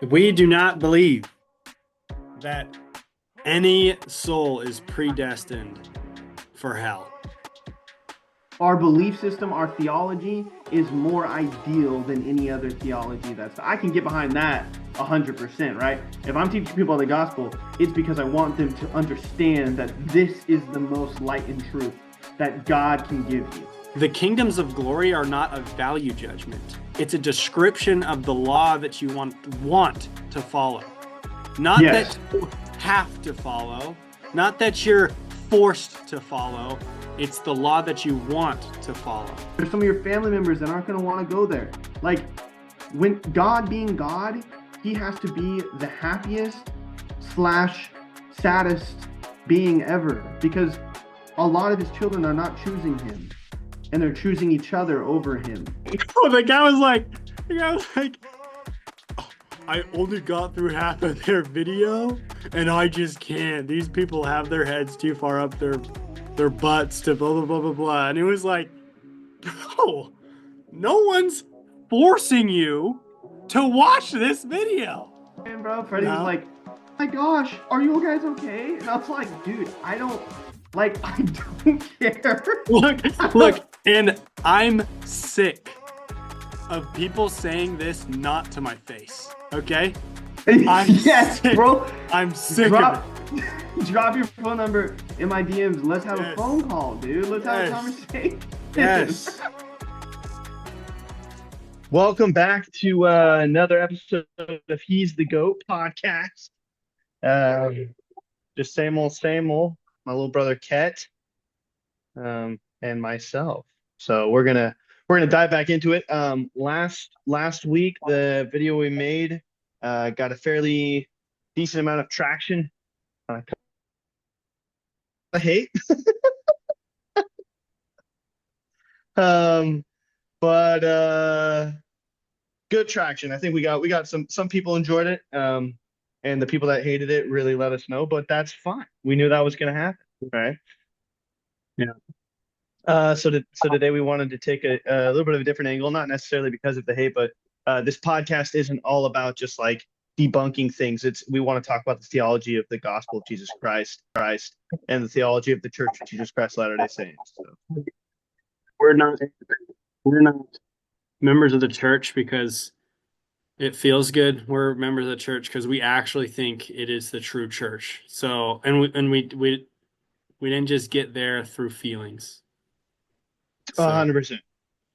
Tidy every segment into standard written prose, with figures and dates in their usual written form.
We do not believe that any soul is predestined for hell. Our belief system, our theology is more ideal than any other theology. I can get behind that 100%, right? If I'm teaching people the gospel, it's because I want them to understand that this is the most light and truth that God can give you. The kingdoms of glory are not a value judgment. It's a description of the law that you want to follow. Not Yes. that you have to follow, not that you're forced to follow. It's the law that you want to follow. There's some of your family members that aren't going to want to go there. Like, when God being God, he has to be the happiest / saddest being ever, because a lot of his children are not choosing him and they're choosing each other over him. Oh, the guy was like, "Oh, I only got through half of their video and I just can't. These people have their heads too far up their butts to blah, blah, blah, blah, blah." And it was like, bro, no one's forcing you to watch this video. And bro, Freddie was like, "Oh my gosh, are you guys okay?" And I was like, dude, I don't care. Look, and I'm sick of people saying this not to my face, okay? Yes, sick. bro. I'm sick of it. Drop your phone number in my DMs and let's have Yes. a phone call, dude. Let's have a Yes. conversation. Yes. Welcome back to another episode of He's the GOAT podcast. Just same old, my little brother Ket, and myself. So we're gonna dive back into it. Last week the video we made got a fairly decent amount of traction. I hate. But good traction. I think we got some people enjoyed it. And the people that hated it really let us know, but that's fine. We knew that was going to happen, right? Yeah. So today we wanted to take a little bit of a different angle, not necessarily because of the hate, but this podcast isn't all about just like debunking things. We want to talk about the theology of the gospel of Jesus Christ, and the theology of the Church of Jesus Christ Latter-day Saints. So. We're not members of the church because it feels good. We're members of the church because we actually think it is the true church. So, and we didn't just get there through feelings. 100%.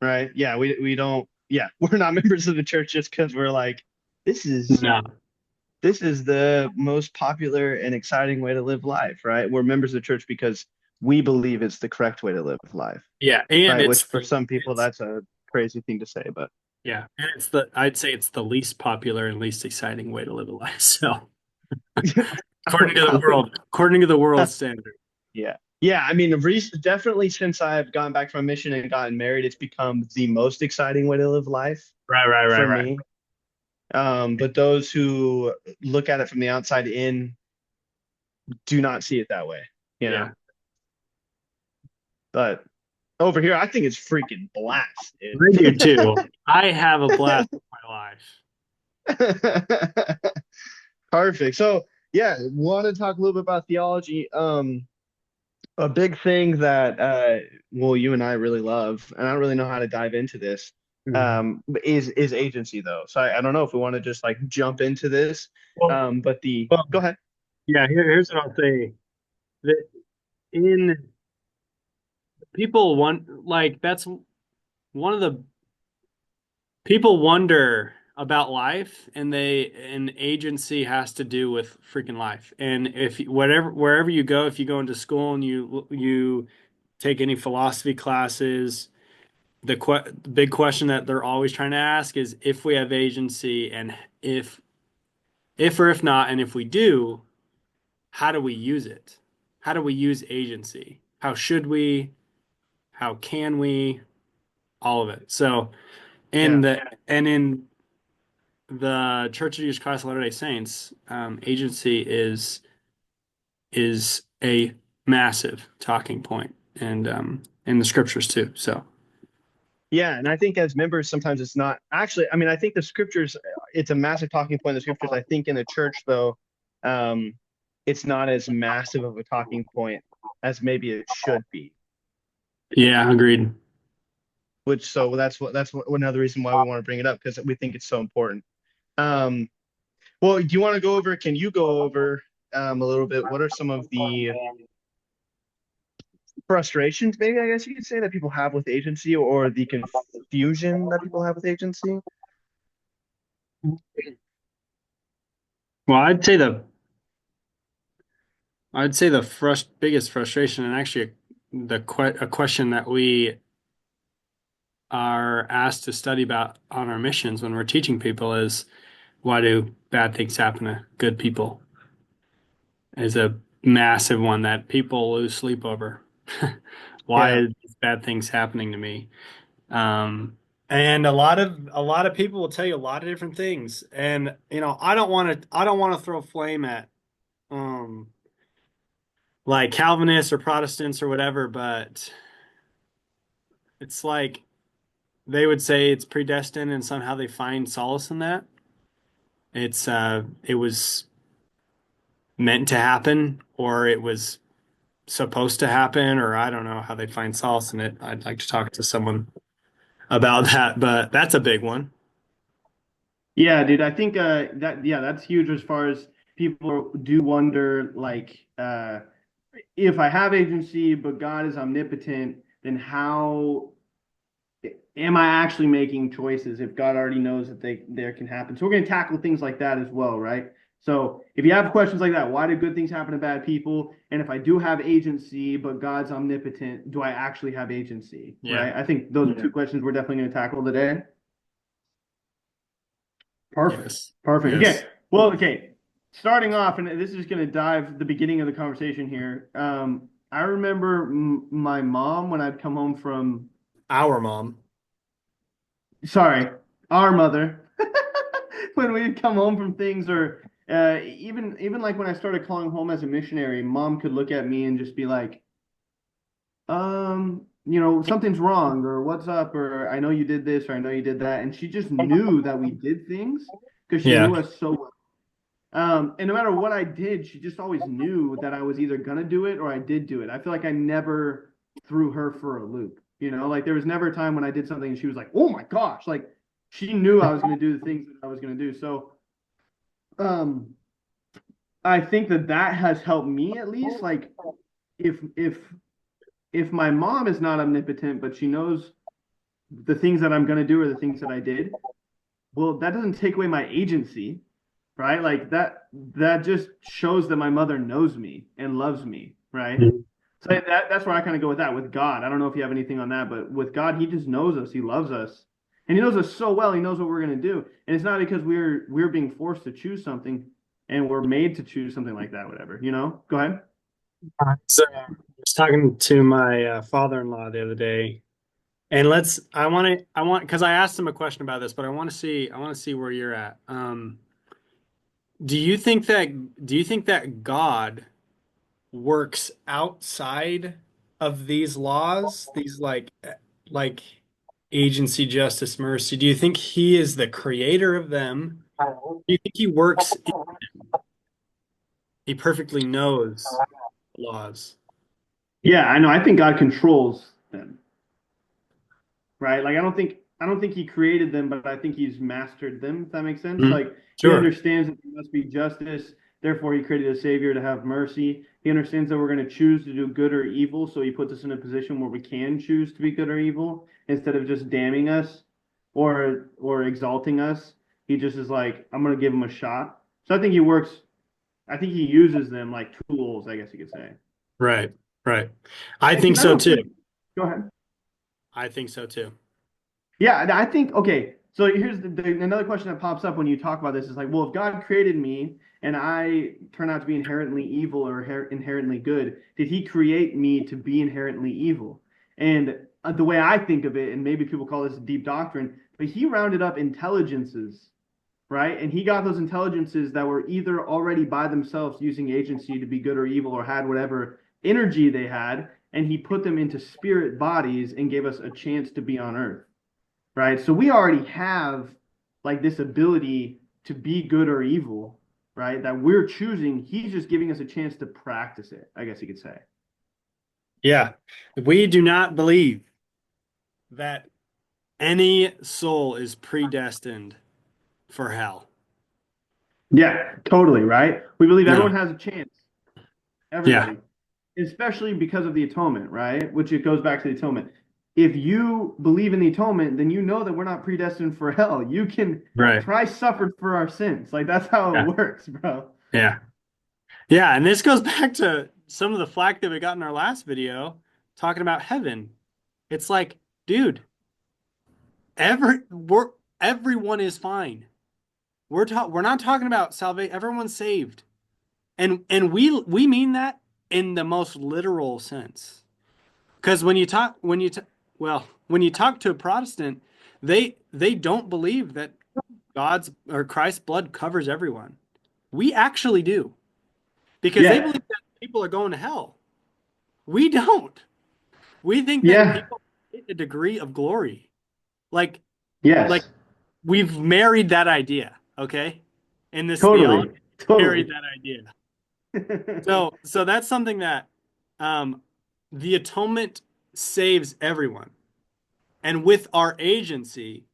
Right? Yeah, we don't. Yeah, we're not members of the church just because we're like, this is the most popular and exciting way to live life, right? We're members of the church because we believe it's the correct way to live life. Yeah, and right? Which for some people that's a crazy thing to say, but yeah, and I'd say it's the least popular and least exciting way to live a life. So, according to the world standard. Yeah. I mean, definitely since I've gone back from my mission and gotten married, it's become the most exciting way to live life. Right. Me. But those who look at it from the outside in do not see it that way, you know. But over here, I think it's freaking blast, dude. I do too. I have a blast with my life. Perfect. So yeah, want to talk a little bit about theology. A big thing that you and I really love, and I don't really know how to dive into this, is agency though. So I don't know if we want to just like jump into this. Go ahead. Yeah, here's what I'll say. That people that's one of the people wonder about life, and agency has to do with freaking life. And wherever you go, if you go into school and you take any philosophy classes, the big question that they're always trying to ask is if we have agency, and if or if not, and if we do, how do we use it? How do we use agency? How should we? How can we? All of it. So, in the Church of Jesus Christ of Latter-day Saints, agency is a massive talking point, and in the scriptures too. So, yeah, and I think as members, sometimes it's not actually. I mean, I think the scriptures it's a massive talking point in the scriptures. I think in the church though, um, it's not as massive of a talking point as maybe it should be. Yeah, agreed. Which so that's another reason why we want to bring it up because we think it's so important. Um, well, do you want to go over? Can you go over a little bit? What are some of the frustrations, maybe I guess you could say, that people have with agency, or the confusion that people have with agency? Well, I'd say the biggest frustration, and actually a question that we are asked to study about on our missions when we're teaching people is why do bad things happen to good people? Is a massive one that people lose sleep over. Why Yeah. is these bad things happening to me? Um, and a lot of people will tell you a lot of different things. And I don't want to throw flame at um like Calvinists or Protestants or whatever, but it's like they would say it's predestined and somehow they find solace in that. It was meant to happen or it was supposed to happen, or I don't know how they find solace in it. I'd like to talk to someone about that, but that's a big one. Yeah, dude, I think that yeah, that's huge as far as people do wonder like if I have agency but God is omnipotent, then how am I actually making choices if God already knows that they there can happen? So we're going to tackle things like that as well, right? So if you have questions like that, why do good things happen to bad people? And if I do have agency, but God's omnipotent, do I actually have agency? Yeah. Right? I think those are two questions we're definitely going to tackle today. Perfect. Yes. Perfect. Okay. Yes. Well, okay. Starting off, and this is going to dive the beginning of the conversation here. I remember my mom when I'd come home from, Our mom. sorry, our mother, when we'd come home from things, or even like when I started calling home as a missionary, mom could look at me and just be like, something's wrong, or what's up, or I know you did this, or I know you did that, and she just knew that we did things because she Yeah. knew us so well. And no matter what I did, she just always knew that I was either gonna do it or I did do it. I feel like I never threw her for a loop. Like there was never a time when I did something and she was like, "Oh my gosh!" Like she knew I was gonna do the things that I was gonna do. So, um, I think that has helped me at least. Like if my mom is not omnipotent, but she knows the things that I'm gonna do or the things that I did, well, that doesn't take away my agency, right? Like that just shows that my mother knows me and loves me, right? Mhm. So that's where I kind of go with that. With God, I don't know if you have anything on that, but with God, He just knows us. He loves us, and He knows us so well. He knows what we're gonna do, and it's not because we're being forced to choose something, and we're made to choose something like that. Whatever, Go ahead. So I was talking to my father-in-law the other day, and because I asked him a question about this, but I want to see where you're at. Do you think that God works outside of these laws, these like agency, justice, mercy? Do you think he is the creator of them? Do you think he perfectly knows laws? Yeah, I know. I think God controls them, right? Like I don't think he created them, but I think he's mastered them, if that makes sense. Mhm. Like he Sure. understands that there must be justice, therefore he created a savior to have mercy. He understands that we're going to choose to do good or evil, so he puts us in a position where we can choose to be good or evil instead of just damning us or exalting us. He just is like, I'm going to give him a shot. So I think he uses them like tools, I guess you could say. Right. Right. I think Because I so don't too. think, go ahead. I think so too. Yeah, I think okay. So here's another question that pops up when you talk about this is like, well, if God created me and I turn out to be inherently evil or inherently good, did He create me to be inherently evil? And the way I think of it, and maybe people call this deep doctrine, but He rounded up intelligences, right? And He got those intelligences that were either already by themselves using agency to be good or evil or had whatever energy they had, and He put them into spirit bodies and gave us a chance to be on earth, right? So we already have like this ability. to be good or evil, right? That we're choosing. He's just giving us a chance to practice it, I guess you could say. Yeah. We do not believe that any soul is predestined for hell. Yeah, totally, right? We believe No. everyone has a chance, Yeah. everybody, especially because of the atonement, right? Which it goes back to the atonement. If you believe in the atonement, then you know that we're not predestined for hell. You can Right. Christ suffered for our sins. Like that's how Yeah. it works, bro. Yeah. Yeah. And this goes back to some of the flack that we got in our last video talking about heaven. It's like, dude, everyone is fine. We're not talking about salvation. Everyone's saved. And we mean that in the most literal sense. Because when you talk to a Protestant, they don't believe that God's or Christ's blood covers everyone. We actually do because they Yeah. believe that people are going to hell. We don't. We think that Yeah. people get a degree of glory. Like like Yes. we've married that idea, okay? In this theology, Totally. married Totally. that idea. So that's something that um the atonement saves everyone. And with our agency,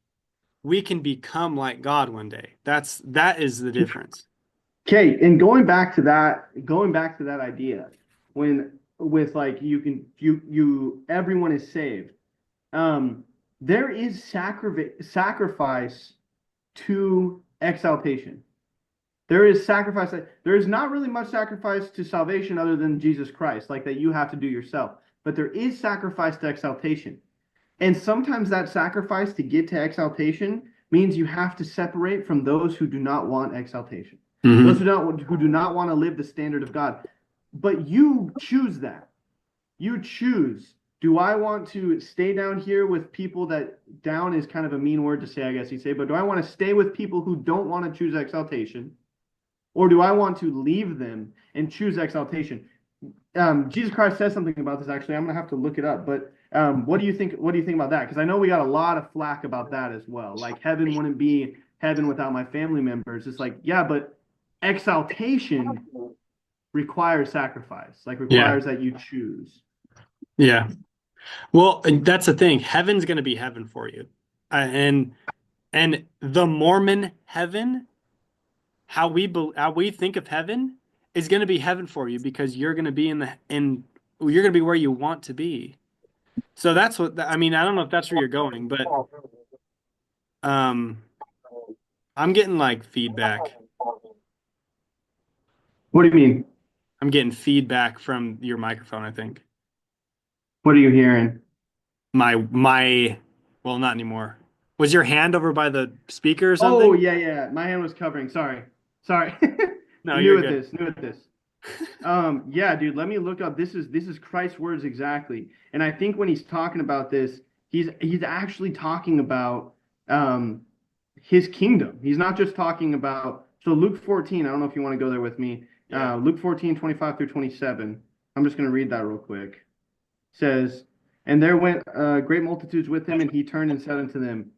we can become like God one day. That is the difference. Okay, and going back to that idea, when with like you everyone is saved. Um, there is sacrifice to exaltation. There is sacrifice. There is not really much sacrifice to salvation other than Jesus Christ, like that you have to do yourself. But there is sacrifice to exaltation. And sometimes that sacrifice to get to exaltation means you have to separate from those who do not want exaltation, those Hmm. who do not want to live the standard of God. But you choose that. You choose. Do I want to stay down here with people that down is kind of a mean word to say, I guess you say, but do I want to stay with people who don't want to choose exaltation? Or do I want to leave them and choose exaltation? Jesus Christ says something about this. Actually, I'm gonna have to look it up. But what do you think? What do you think about that? Because I know we got a lot of flack about that as well. Like heaven wouldn't be heaven without my family members. It's like, yeah, but exaltation requires sacrifice. Like Yeah. requires that you choose. Yeah. Well, and that's the thing. Heaven's going to be heaven for you. And the Mormon heaven, how we think of heaven is going to be heaven for you because you're going to be in you're going to be where you want to be. So that's what I mean, I don't know if that's where you're going, but um I'm getting like feedback. What do you mean? I'm getting feedback from your microphone, I think. What are you hearing? My well, not anymore. Was your hand over by the speaker or Oh something? yeah, yeah. My hand was covering. Sorry, sorry. No, you're New at good. this. New at this. Yeah, dude, let me look up. This is Christ's words exactly. And I think when he's talking about this, he's actually talking about um his kingdom. He's not just talking about so Luke 14, I don't know if you want to go there with me. Yeah. Luke 14, 25 through 27. I'm just gonna read that real quick. Says, and there went great multitudes with him, and he turned and said unto them,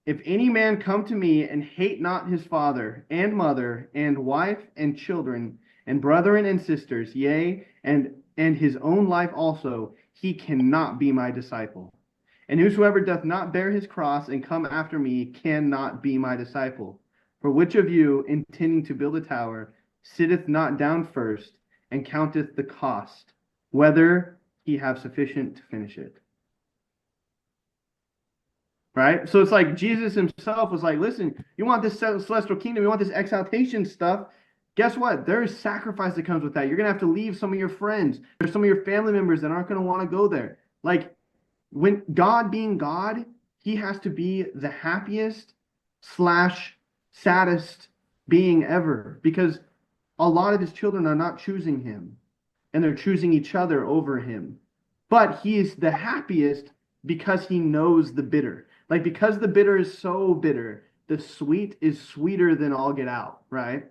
if any man come to me and hate not his father and mother and wife and children and brethren and sisters, yea, and his own life also, he cannot be my disciple. And whosoever doth not bear his cross and come after me cannot be my disciple. For which of you, intending to build a tower, sitteth not down first and counteth the cost, whether he have sufficient to finish it? Right? So it's like Jesus himself was like, listen, you want this celestial kingdom, you want this exaltation stuff. Guess what? There is sacrifice that comes with that. You're going to have to leave some of your friends. There's some of your family members that aren't going to want to go there. Like when God being God, he has to be the happiest slash saddest being ever because a lot of his children are not choosing him and they're choosing each other over him. But he is the happiest because he knows the bitter. Like because the bitter is so bitter, the sweet is sweeter than all get out, right?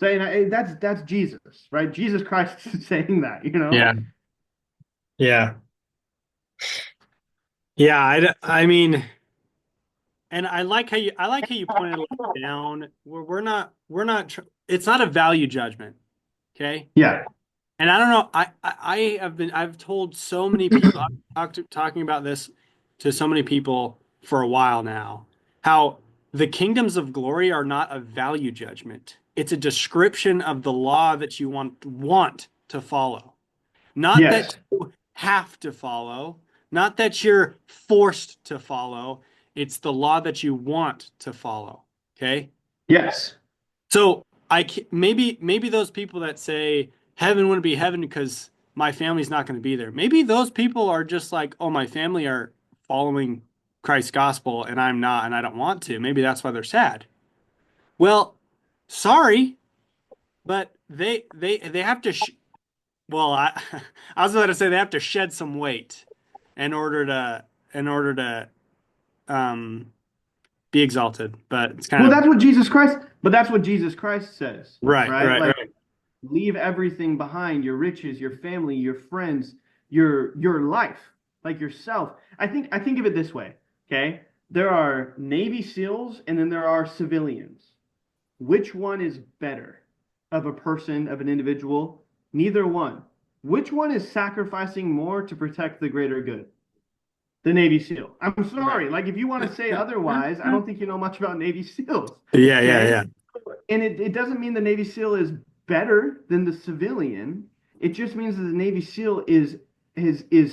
So that's Jesus, right? Jesus Christ is saying that, you know? Yeah. Yeah. Yeah, I mean, and I like how you pointed it down. We're not it's not a value judgment, okay? Yeah. And I don't know, I've told so many people talking about this to so many people for a while now, how the kingdoms of glory are not a value judgment. It's a description of the law that you want to follow. Not that Yes. you have to follow, not that you're forced to follow. It's the law that you want to follow. Okay. Yes. So maybe those people that say heaven wouldn't be heaven because my family's not going to be there. Maybe those people are just like, oh, my family are following Christ's gospel and I'm not, and I don't want to. Maybe that's why they're sad. Well, sorry, but they have to well, I was about to say they have to shed some weight in order to in order to um be exalted, but it's kind Well, of that's what Jesus Christ says, right, right? right, Like right. leave everything behind, your riches, your family, your friends, your life, like yourself. I think of it this way, okay? There are Navy SEALs and then there are civilians. Which one is better of a person, of an individual? Neither one. Which one is sacrificing more to protect the greater good? The Navy SEAL. I'm Right. sorry. Like, if you want to say otherwise, I don't think you know much about Navy SEALs. Yeah, yeah, Okay. yeah. And it doesn't mean the Navy SEAL is better than the civilian. It just means that the Navy SEAL is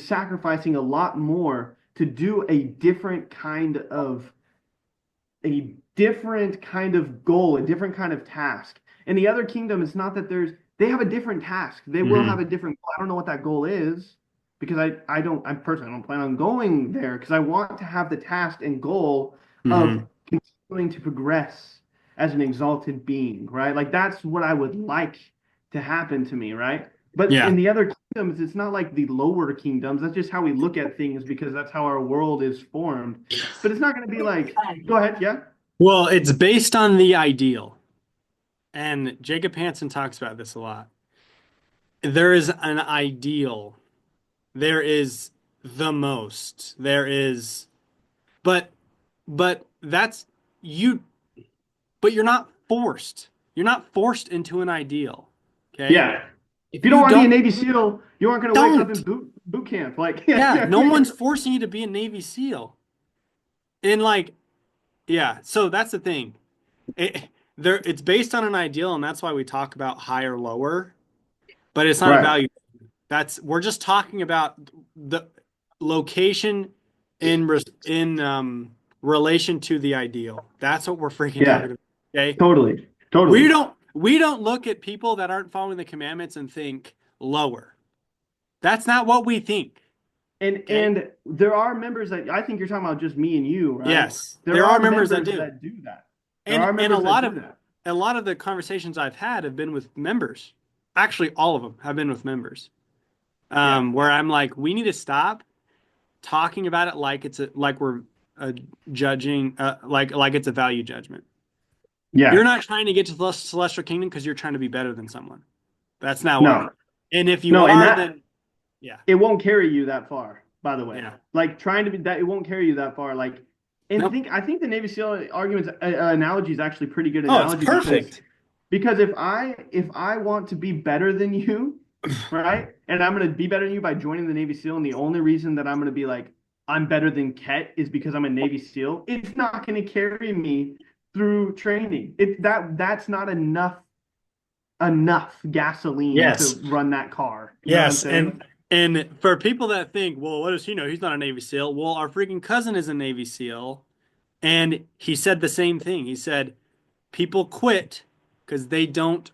sacrificing a lot more to do a different kind of goal, a different kind of task. And the other kingdom is not that they have a different task. They will have Hmm. a different goal. I don't know what that goal is because I personally don't plan on going there because I want to have the task and goal of Hmm. continuing to progress as an exalted being, right? Like that's what I would like to happen to me, right? But Yeah. in the other kingdoms, it's not like the lower kingdoms. That's just how we look at things because that's how our world is formed. But it's not going to be like, go ahead, yeah. Well, it's based on the ideal. And Jacob Hansen talks about this a lot. There is an ideal. There is the most. There is, but, but that's you, but you're not forced. You're not forced into an ideal. Okay. Yeah. If If you don't you want to be a don't, Navy SEAL, you aren't going to wake up in don't. boot camp. Like, yeah, Yeah. yeah, No yeah. one's forcing you to be a Navy SEAL. And like, yeah. So that's the thing. It's based on an ideal, and that's why we talk about high or lower, but it's not a Right. value. We're just talking about the location in relation to the ideal. That's what we're freaking Yeah. talking about. Okay. Totally. We Totally. don't we don't look at people that aren't following the commandments and think lower. That's not what we think. Okay. And there are members that I think you're talking about just me and you, right? Yes, There there are are members that members do. that do that. There are And members that do that. a lot of the conversations I've had have been with members. Actually, all of them have been with members. Yeah. Where I'm like, we need to stop talking about it like like we're uh, judging like it's a value judgment. You're Yeah. not trying to get to the celestial kingdom because you're trying to be better than someone. That's not why. No. And if you No, and are, that then yeah, it won't carry you that far, by the way. yeah. Like trying to be that it won't carry you that far. Like, and Nope. I think the Navy SEAL arguments analogy is actually pretty good Oh, it's analogy perfect. because if I want to be better than you, right, and I'm gonna be better than you by joining the Navy SEAL, and the only reason that I'm gonna be like I'm better than Ket is because I'm a Navy SEAL, it's not gonna carry me through training. That's not enough gasoline to Yes. run that car. You know what I'm Yes. saying? And for people that think, well, what does he know? He's not a Navy SEAL. Well, our freaking cousin is a Navy SEAL, and he said the same thing. He said people quit because they don't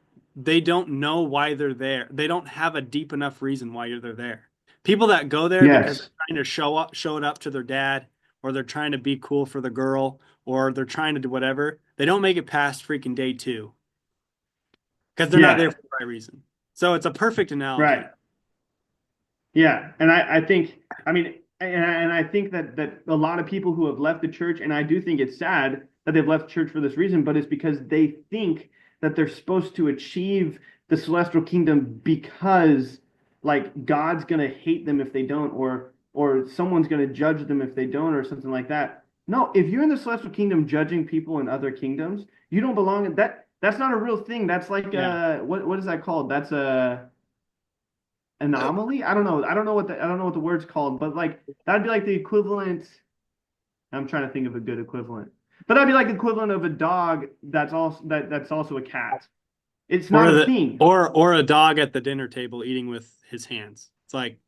know why they're there. They don't have a deep enough reason why they're there. People that go there because Yes. they're trying to show it up to their dad, or they're trying to be cool for the girl, or they're trying to do whatever, they don't make it past freaking day two because they're not there Yeah. for the right reason. So it's a perfect Right. analogy. Yeah, and I think I mean and I think that a lot of people who have left the church, and I do think it's sad that they've left church for this reason, but it's because they think that they're supposed to achieve the celestial kingdom because like God's gonna hate them if they don't, or someone's gonna judge them if they don't, or something like that. No, if you're in the celestial kingdom judging people in other kingdoms, you don't belong in that. That's not a real thing. That's like Yeah. what is that called? That's a anomaly. I don't know. I don't know what the word's called, but like that'd be like the equivalent. I'm trying to think of a good equivalent, but that'd be like the equivalent of a dog that's also a cat. It's not Or a the thing. or a dog at the dinner table eating with his hands. It's like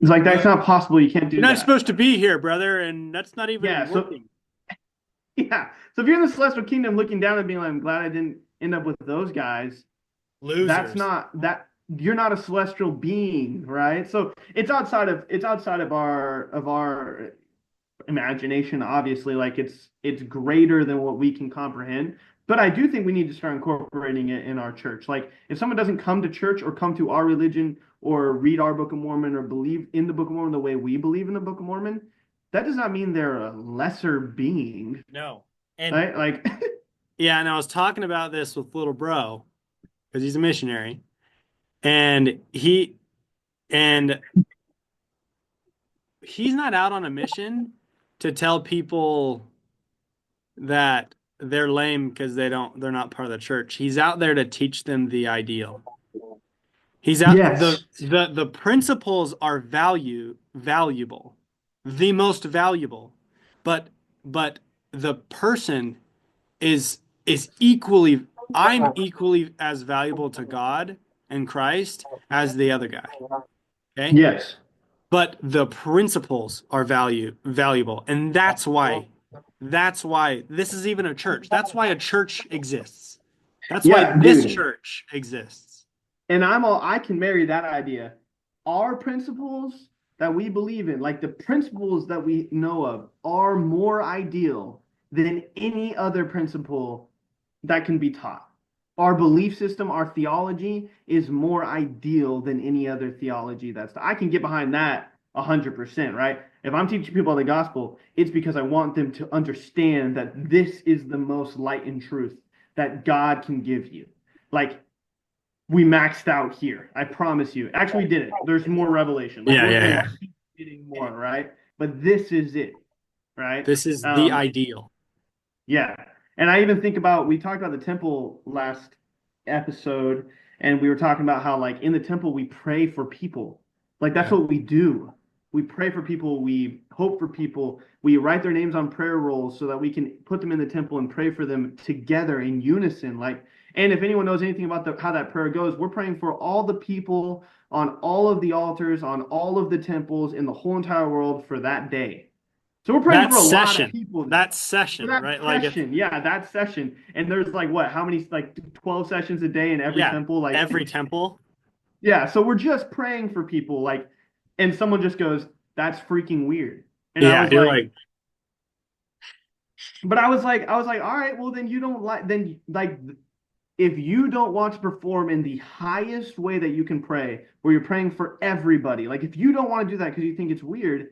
It's like you that's not possible. You can't you're do not that. supposed to be here, brother, and that's not even Yeah. So working. yeah. So if you're in the celestial kingdom looking down and being like, I'm glad I didn't end up with those guys, that's Losers. not that you're not a celestial being, right? So it's outside of our imagination, obviously. Like it's greater than what we can comprehend. But I do think we need to start incorporating it in our church. Like if someone doesn't come to church or come to our religion or read our Book of Mormon or believe in the Book of Mormon the way we believe in the Book of Mormon, that does not mean they're a lesser being, No. And right? Like yeah, and I was talking about this with little bro because he's a missionary, and and he's not out on a mission to tell people that they're lame because they're not part of the church. He's out there to teach them the ideal. He's out yes. the principles are valuable, the most valuable, but but the person is equally I'm equally as valuable to God and Christ as the other guy. Okay? Yes. But the principles are valuable. And that's why this is even a church. That's why a church exists. That's why Yeah, this dude. church exists. And I can marry that idea. Our principles that we believe in, like the principles that we know of, are more ideal than any other principle that can be taught. Our belief system, our theology is more ideal than any other theology I can get behind that 100%, right? If I'm teaching people the gospel, it's because I want them to understand that this is the most light and truth that God can give you. Like we maxed out here. I promise you. Actually, we didn't. There's more revelation. Like Yeah, we're yeah, gonna yeah. keep getting more, right? But this is it, right? This is the Um, ideal. yeah. And I even think about we talked about the temple last episode, and we were talking about how like in the temple we pray for people. Like that's Yeah. what we do. We pray for people, we hope for people, we write their names on prayer rolls so that we can put them in the temple and pray for them together in unison. Like, and if anyone knows anything about how that prayer goes, we're praying for all the people on all of the altars, on all of the temples in the whole entire world for that day. So we're praying That for a lot of session. people That for session, that right? Like it's session. Yeah, that session. And there's like what, how many like 12 sessions a day in every yeah, temple? Like, every temple. yeah. So we're just praying for people. Like, and someone just goes, that's freaking weird. And I Yeah, was you're like, like, but I was like, all right, well then you don't like then like if you don't want to perform in the highest way that you can pray, where you're praying for everybody, like if you don't want to do that because you think it's weird,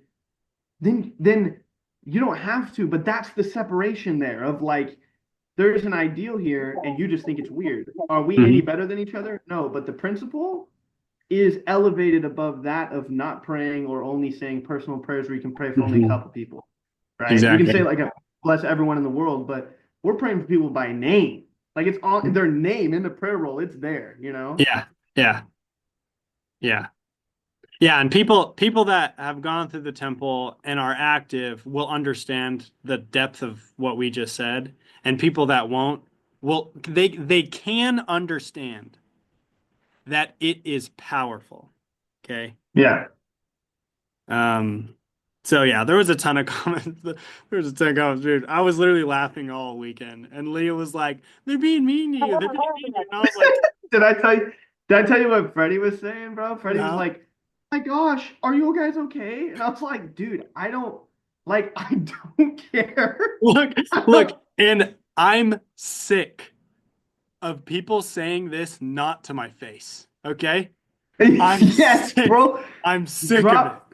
then you don't have to. But that's the separation there of like there's an ideal here and you just think it's weird. Are we any mhm. better than each other? No, but the principle is elevated above that of not praying or only saying personal prayers where you can pray for only a Mhm. couple people, right? We can say Exactly. like a bless everyone in the world, but we're praying for people by name. Like it's on their name in the prayer roll. It's there, you know? Yeah, yeah, yeah. Yeah, and people that have gone through the temple and are active will understand the depth of what we just said, and people that won't will they can understand that it is powerful. Okay. Yeah. Um, so yeah, there was a ton of comments. There was a ton of comments, dude. I was literally laughing all weekend, and Leah was like, "They're being mean to you. They're being mean to you." And I was like, Did I tell you? Did I tell you what Freddie was saying, bro? Freddie was "No, like, "My gosh, are you guys okay?" And I was like, "Dude, I don't like. I don't care. look, I look." don't." And I'm sick of people saying this not to my face. Okay, I'm Yes, sick. bro. I'm sick of it. Drop,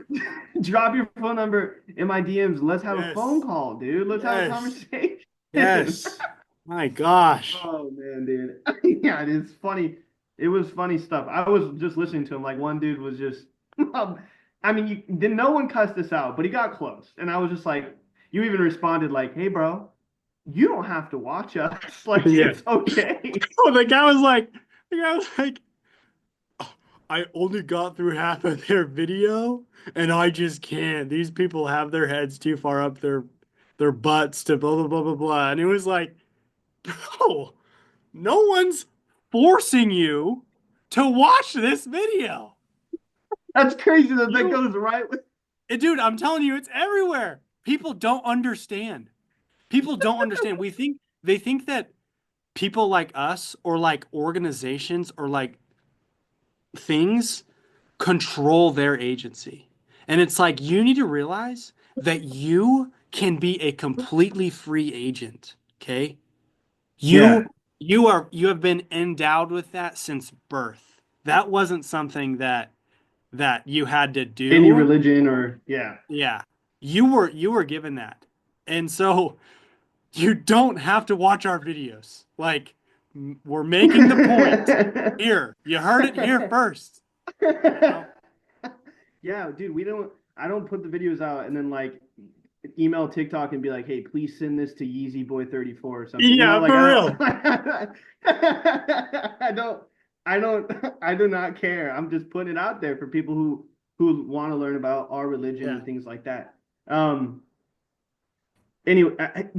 drop your phone number in my DMs. Let's have a phone Yes, call, dude. Let's have a yes, conversation. yes. My gosh. Oh man, dude. Yeah, it's funny. It was funny stuff. I was just listening to him. Like one dude was just, I mean, then no one cussed this out, but he got close, and I was just like, you even responded like, "Hey, bro, you don't have to watch us. Like, Yeah. it's okay." Oh, the guy was like, I only got through half of their video and I just can't. These people have their heads too far up their butts to blah blah blah blah blah. And it was like, bro, no one's forcing you to watch this video. That's crazy that that You, goes right with. dude, I'm telling you, it's everywhere. People don't understand. People don't understand. They think that people like us or like organizations or like things control their agency. And it's like you need to realize that you can be a completely free agent, okay? Yeah, You have been endowed with that since birth. That wasn't something that you had to any do. religion or yeah. Yeah. You were given that. And so you don't have to watch our videos. Like we're making the point. Here, you heard it here first, you know? Yeah, dude, we don't. I don't put the videos out and then like email TikTok and be like, "Hey, please send this to Yeezy Boy 34 or something." You know, Yeah, like for I real. don't. I don't. I don't. I do not care. I'm just putting it out there for people who want to learn about our religion Yeah. and things like that. Um. Anyway,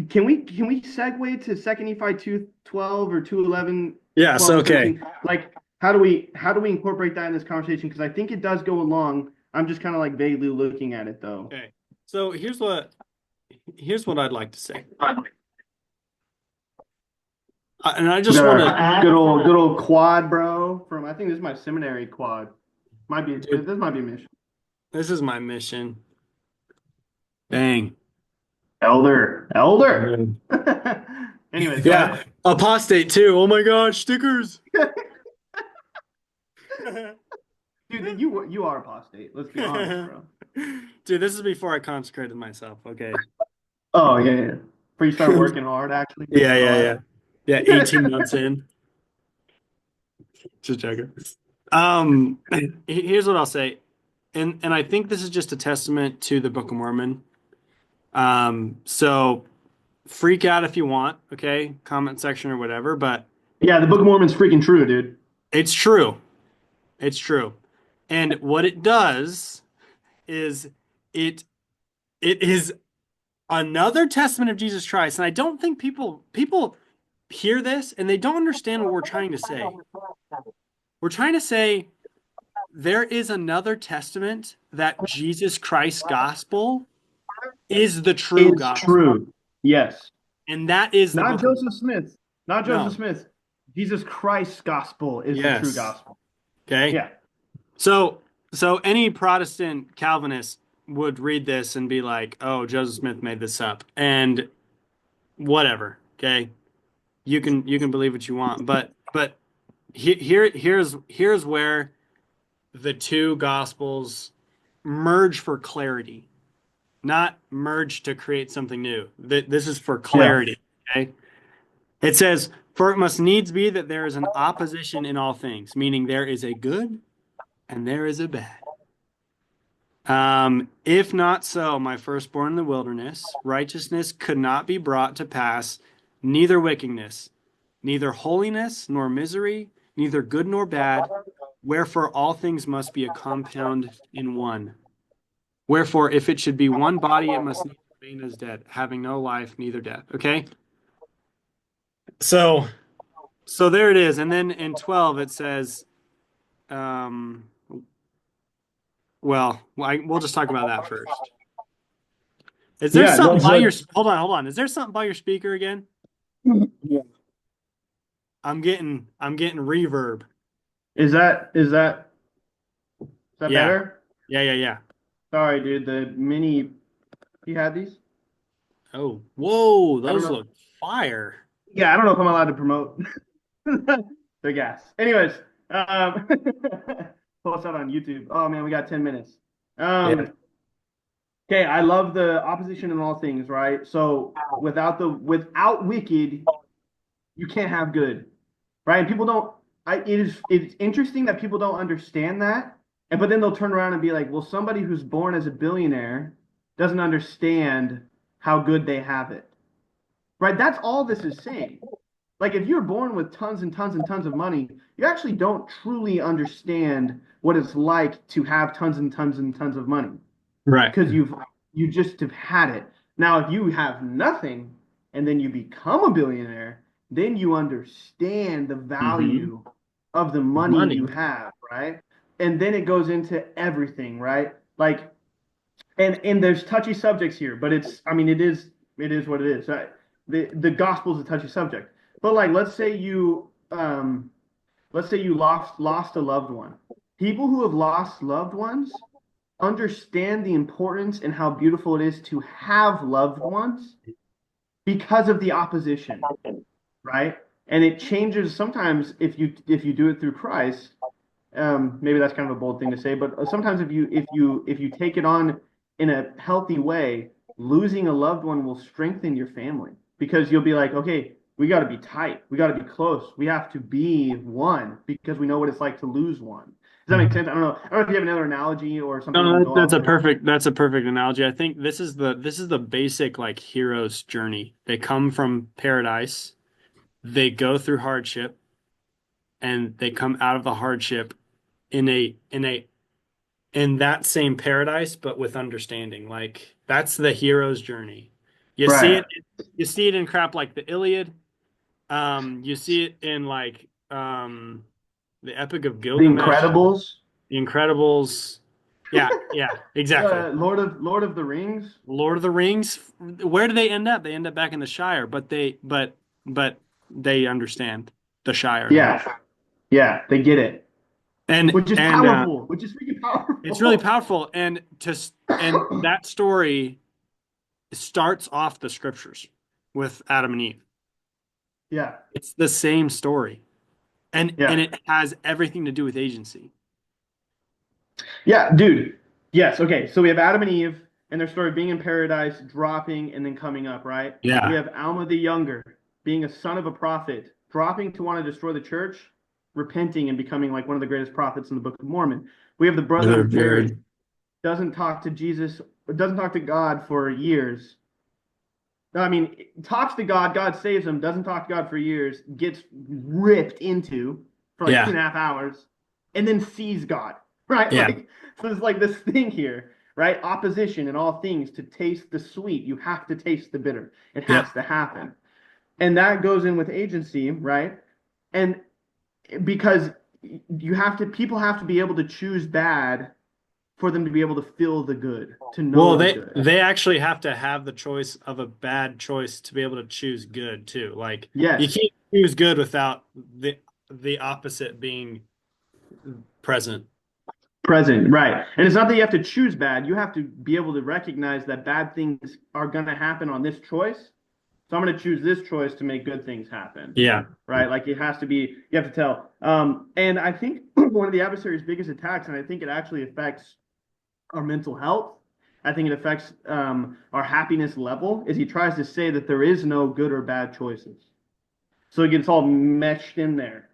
can we segue to Second Nephi 2:12 or 2:11, Yeah, so 12 and okay. 13? Like, how do we incorporate that in this conversation? Because I think it does go along. I'm just kind of like vaguely looking at it though. Okay. So here's what I'd like to say. And I We just got want our to good old quad, bro. From I think this is my seminary quad. Might be dude, this might be a mission. this is my mission. Dang. Elder. Mhm. Anyways, go Yeah, ahead. apostate too. Oh my gosh, stickers. Dude, you are apostate. Let's be honest, bro. Dude, this is before I consecrated myself, okay? Oh yeah, yeah. Before you start working hard, actually doing Yeah, a yeah, lot. yeah. Yeah, 18 months in. Just checking. Here's what I'll say. And I think this is just a testament to the Book of Mormon. So freak out if you want, okay? Comment section or whatever, but Yeah, the Book of Mormon's freaking true, dude. it's true. It's true. And what it does is it it is another testament of Jesus Christ. And I don't think people hear this and they don't understand what we're trying to say. We're trying to say there is another testament that Jesus Christ's gospel is the true It's gospel. true. Yes. And that is the Not book of Joseph Smith. Not Joseph no. Smith. Jesus Christ's gospel is the true Yes. gospel. Okay. Yeah. So any Protestant Calvinist would read this and be like, "Oh, Joseph Smith made this up." And whatever, okay? You can believe what you want, but here's where the two gospels merge for clarity, not merge to create something new. This is for Yeah. clarity, okay? It says, "For it must needs be that there is an opposition in all things, meaning there is a good and there is a bad. If not so, my firstborn in the wilderness, righteousness could not be brought to pass, neither wickedness, neither holiness nor misery, neither good nor bad. Wherefore all things must be a compound in one. Wherefore, if it should be one body, it must remain as dead, having no life, neither death." Okay? So so there it is. And then in 12 it says, um, we'll just talk about that first. Is there Yeah. something by your But hold on. Is there something by your speaker again? yeah. I'm getting reverb. Is that Yeah. better? Yeah, yeah, yeah. Sorry, dude. The mini you had these? Oh, whoa, I don't those know. look fire. Yeah, I don't know if I'm allowed to promote. They're gas. Anyways, post that on YouTube. Oh man, we got 10 minutes. Yeah. Um, okay, I love the opposition in all things, right? So without wicked, you can't have good, right? And people don't. It's interesting that people don't understand that, and but then they'll turn around and be like, well, somebody who's born as a billionaire doesn't understand how good they have it. Right? That's all this is saying. Like if you're born with tons and tons and tons of money, you actually don't truly understand what it's like to have tons and tons and tons of money Right. because you just have had it. Now, if you have nothing and then you become a billionaire, then you understand the Hmm. value of the money you Money. have, right? And then it goes into everything, right? Like, and there's touchy subjects here, but it's, I mean, it is what it is. The gospel is a touchy subject, but like, let's say you lost a loved one. People who have lost loved ones understand the importance and how beautiful it is to have loved ones because of the opposition, right? And it changes sometimes if you do it through Christ. Maybe that's kind of a bold thing to say, but sometimes if you take it on in a healthy way, losing a loved one will strengthen your family because you'll be like, okay, we got to be tight, we got to be close, we have to be one because we know what it's like to lose one. Does that make Mhm. sense? I don't know if you have another analogy or something you No, can go off of. that's a perfect analogy. I think this is the basic like hero's journey. They come from paradise, they go through hardship, and they come out of the hardship in that same paradise, but with understanding. Like that's the hero's journey. You see Right. it, you see it in crap like the Iliad. You see it in like the Epic of The Gilgamesh, Incredibles, The Incredibles. Yeah, exactly. Lord of the Rings. Lord of the Rings. Where do they end up? They end up back in the Shire, but they understand the Shire now. Yeah, yeah, they get it, And which is and powerful, which is freaking it's really powerful. powerful. And that story starts off the scriptures with Adam and Eve. Yeah, It's the same story. And yeah. it has everything to do with agency. Yeah, dude. Yes. Okay. So we have Adam and Eve and their story of being in paradise, dropping, and then coming up, right? We Yeah. have Alma the Younger being a son of a prophet, dropping to want to destroy the church, repenting and becoming like one of the greatest prophets in the Book of Mormon. We have the brother Brother of of Jared, Jared. doesn't talk to Jesus, doesn't talk to God for years. I mean, talks to God, God saves him, doesn't talk to God for years, gets ripped into for like two Yeah. and a half hours, and then sees God, right? Yeah. Like, so there's like this thing here, right? Opposition in all things to taste the sweet. You have to taste the bitter. It has Yep. to happen. And that goes in with agency, right? And because people have to be able to choose bad for them to be able to feel the good, to know Well, the they good. they actually have to have the choice of a bad choice to be able to choose good too. Like you Yes. can't choose good without the opposite being present. Present, right. And it's not that you have to choose bad. You have to be able to recognize that bad things are going to happen on this choice. So I'm going to choose this choice to make good things happen, Yeah. right? Like it has to be, you have to tell. And I think one of the adversary's biggest attacks, and I think it actually affects our mental health, I think it affects our happiness level, is he tries to say that there is no good or bad choices. So it gets all meshed in there.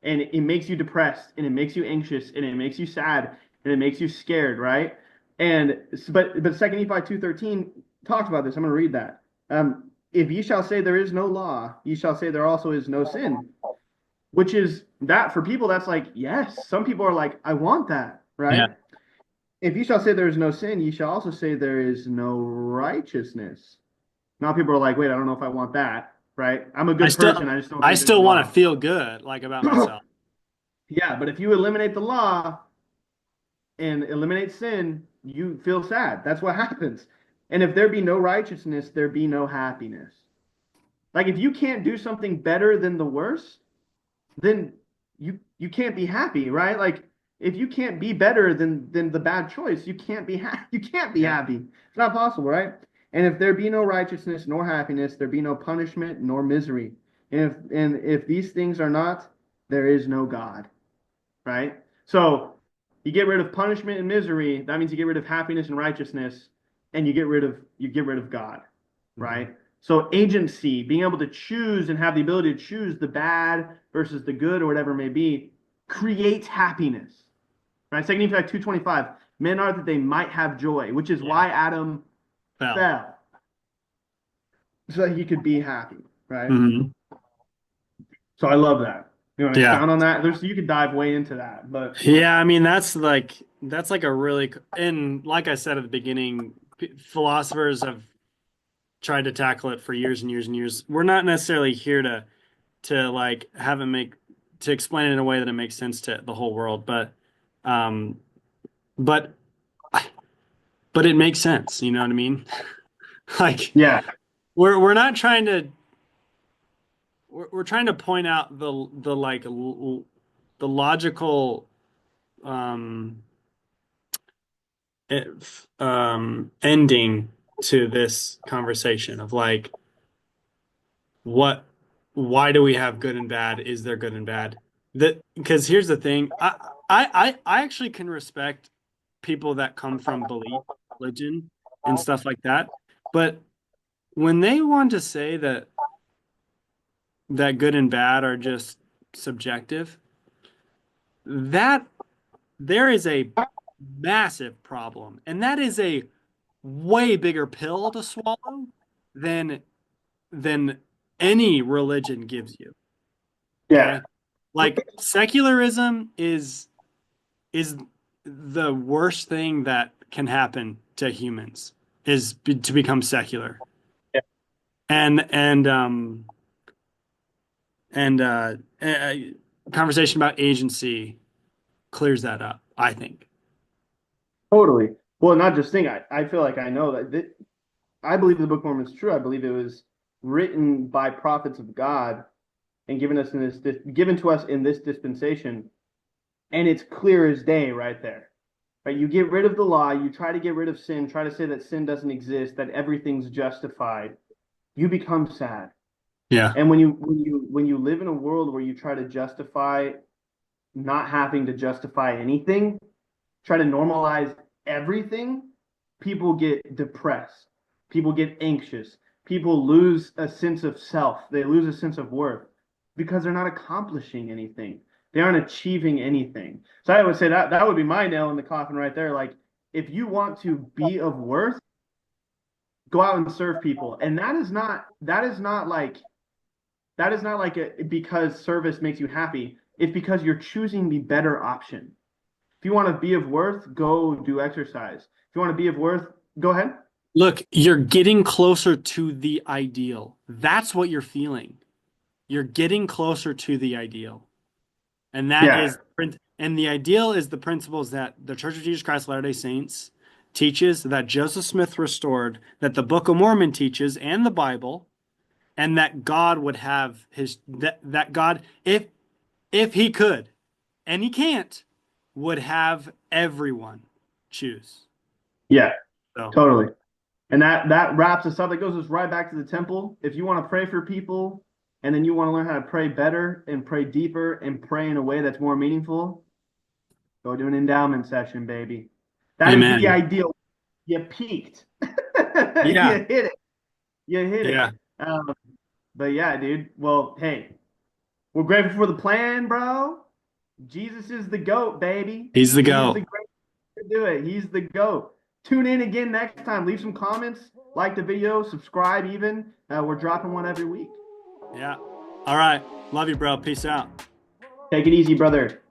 And it makes you depressed and it makes you anxious and it makes you sad and it makes you scared, right? And but Second Nephi 2:13 talks about this. I'm going to read that. If ye shall say there is no law, ye shall say there also is no sin. Which is that for people, that's like, yes. Some people are like, I want that, Yeah. right? If ye shall say there is no sin, ye shall also say there is no righteousness. Now people are like, wait, I don't know if I want that, right? I'm a I good still person. I just don't I think there's a still want to law. feel good like about myself. Yeah, but if you eliminate the law and eliminate sin, you feel sad. That's what happens. And if there be no righteousness, there be no happiness. Like if you can't do something better than the worst, then you can't be happy, right? Like if you can't be better than the bad choice, you can't be Yeah. happy. It's not possible, right? And if there be no righteousness nor happiness, there be no punishment nor misery. And if these things are not, there is no God, right? So you get rid of punishment and misery, that means you get rid of happiness and righteousness, and you get rid of God, Mhm. right? So agency, being able to choose and have the ability to choose the bad versus the good or whatever it may be, creates happiness. Right? Second Nephi 2:25, men are that they might have joy, which is Yeah. why Adam Fell. fell. so that he could be happy, right? Hmm. So I love that. You want to Yeah. expound on that? There's you could dive way into that, but Yeah, I mean that's like a really and like I said at the beginning, philosophers have tried to tackle it for years and years and years. We're not necessarily here to like have it make to explain it in a way that it makes sense to the whole world, um but but it makes sense, you know what I mean? Like yeah, we're not trying to we're trying to point out the like the logical um ending to this conversation of like what why do we have good and bad? Is there good and bad? That because here's the thing, I actually can respect people that come from belief, religion, and stuff like that. But when they want to say that good and bad are just subjective, that there is a massive problem, and that is a way bigger pill to swallow than than any religion gives you. yeah, Okay? Like secularism is the worst thing that can happen to humans to become secular. yeah, And and conversation about agency clears that up, I think. totally. Well, not just thing. I feel like I know that I believe the Book of Mormon is true. I believe it was written by prophets of God and given to us in this dispensation, and it's clear as day right there. Right? You get rid of the law, you try to get rid of sin, try to say that sin doesn't exist, that everything's justified. You become sad. Yeah. And when you live in a world where you try to justify not having to justify anything, try to normalize everything, people get depressed. People get anxious. People lose a sense of self. They lose a sense of worth because they're not accomplishing anything. They aren't achieving anything. So I would say that would be my nail in the coffin right there. Like if you want to be of worth, go out and serve people. And that is not like because service makes you happy. It's because you're choosing the better option. If you want to be of worth, go do exercise. If you want to be of worth, go ahead. Look, you're getting closer to the ideal. That's what you're feeling. You're getting closer to the ideal. And that Yeah, is, and the ideal is the principles that the Church of Jesus Christ of Latter-day Saints teaches, that Joseph Smith restored, that the Book of Mormon teaches, and the Bible, and that God would have that God, if he could, and he can't, would have everyone choose. yeah, So, totally. And that wraps us up. That goes us right back to the temple. If you want to pray for people and then you want to learn how to pray better and pray deeper and pray in a way that's more meaningful, go do an endowment session, baby. That is the amen. ideal. You peaked. You Yeah, hit it. You hit yeah. it. But yeah, dude. Well, hey, we're grateful for the plan, bro. Jesus is the GOAT, baby. He's the He's the goat. great to do it. He's the GOAT. Tune in again next time. Leave some comments, like the video, subscribe even. We're dropping one every week. Yeah. All right. Love you, bro. Peace out. Take it easy, brother.